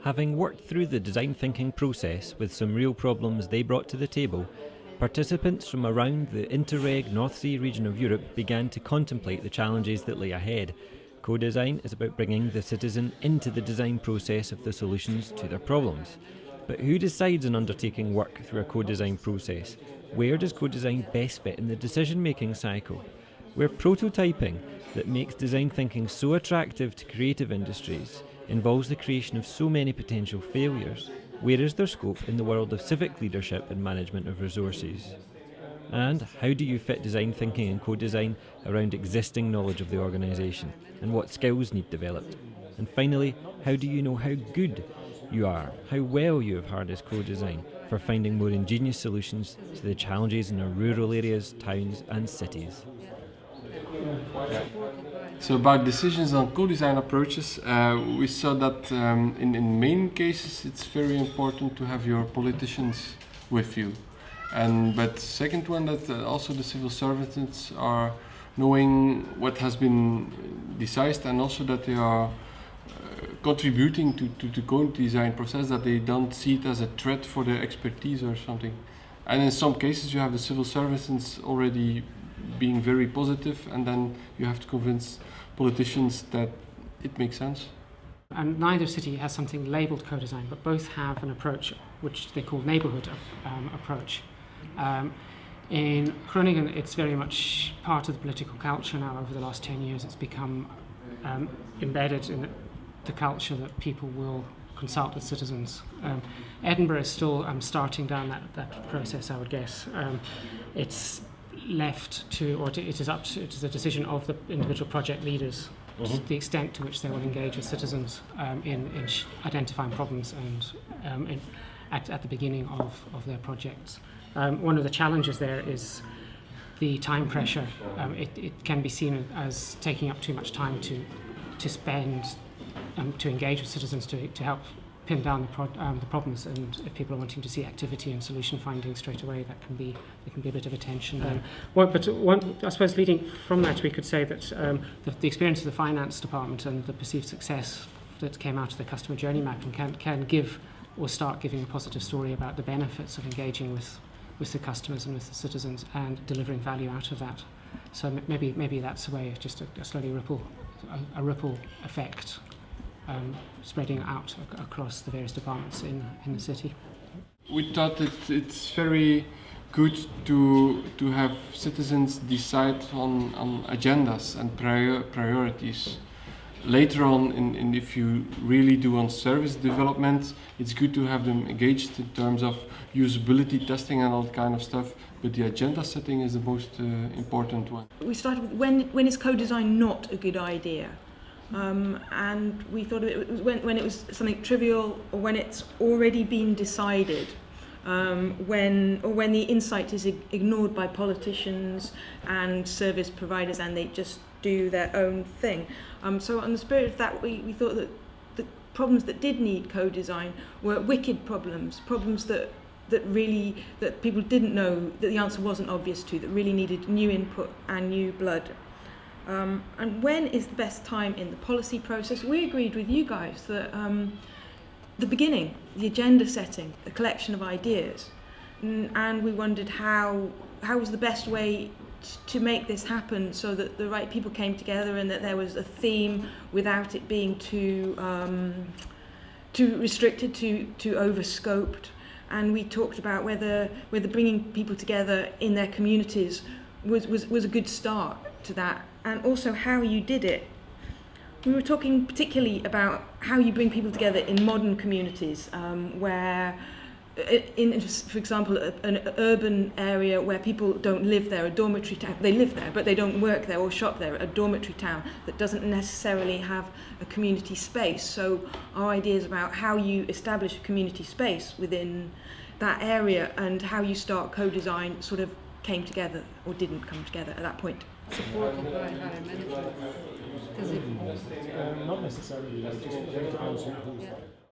Having worked through the design thinking process with some real problems they brought to the table, participants from around the Interreg North Sea region of Europe began to contemplate the challenges that lay ahead. Co-design is about bringing the citizen into the design process of the solutions to their problems. But who decides on undertaking work through a co-design process? Where does co-design best fit in the decision-making cycle? Where prototyping, that makes design thinking so attractive to creative industries, involves the creation of so many potential failures, where is there scope in the world of civic leadership and management of resources? And how do you fit design thinking and co-design around existing knowledge of the organisation, and what skills need developed? And finally, how do you know how good you are, how well you have harnessed co-design for finding more ingenious solutions to the challenges in our rural areas, towns and cities? So about decisions on co-design approaches, we saw that in main cases it's very important to have your politicians with you. But second one, that also the civil servants are knowing what has been decided, and also that they are contributing to the co-design process, that they don't see it as a threat for their expertise or something. And in some cases you have the civil servants already being very positive, and then you have to convince politicians that it makes sense. And neither city has something labelled co-design, but both have an approach which they call neighbourhood approach. In Groningen, it's very much part of the political culture now. Over the last 10 years, it's become embedded in the culture that people will consult with citizens. Edinburgh is still starting down that process, I would guess. It's left to, or it is up to, it is a decision of the individual project leaders, the extent to which they will engage with citizens in identifying problems and at the beginning of their projects. One of the challenges there is the time pressure. It can be seen as taking up too much time to spend to engage with citizens to help pin down the problems, and if people are wanting to see activity and solution finding straight away, there can be a bit of a tension. I suppose leading from that, we could say that the experience of the finance department and the perceived success that came out of the customer journey mapping can give or start giving a positive story about the benefits of engaging with the customers and with the citizens and delivering value out of that. So maybe that's a way, just a slowly a ripple effect. Spreading out across the various departments in the city. We thought that it's very good to have citizens decide on agendas and priorities. Later on, if you really do on service development, it's good to have them engaged in terms of usability testing and all that kind of stuff, but the agenda setting is the most important one. We started with when is co-design not a good idea? And we thought of it when it was something trivial, or when it's already been decided, when the insight is ignored by politicians and service providers, and they just do their own thing. So on the spirit of that, we thought that the problems that did need co-design were wicked problems that people didn't know, that the answer wasn't obvious to, that really needed new input and new blood. And when is the best time in the policy process? We agreed with you guys that the beginning, the agenda setting, the collection of ideas, and we wondered how was the best way to make this happen so that the right people came together and that there was a theme without it being too restricted, too overscoped. And we talked about whether bringing people together in their communities was a good start to that, and also how you did it. We were talking particularly about how you bring people together in modern communities, where, for example, an urban area where people don't live there, a dormitory town, they live there, but they don't work there or shop there, a dormitory town that doesn't necessarily have a community space. So our ideas about how you establish a community space within that area and how you start co-design sort of came together, or didn't come together at that point. Supported by higher management? Not necessarily, just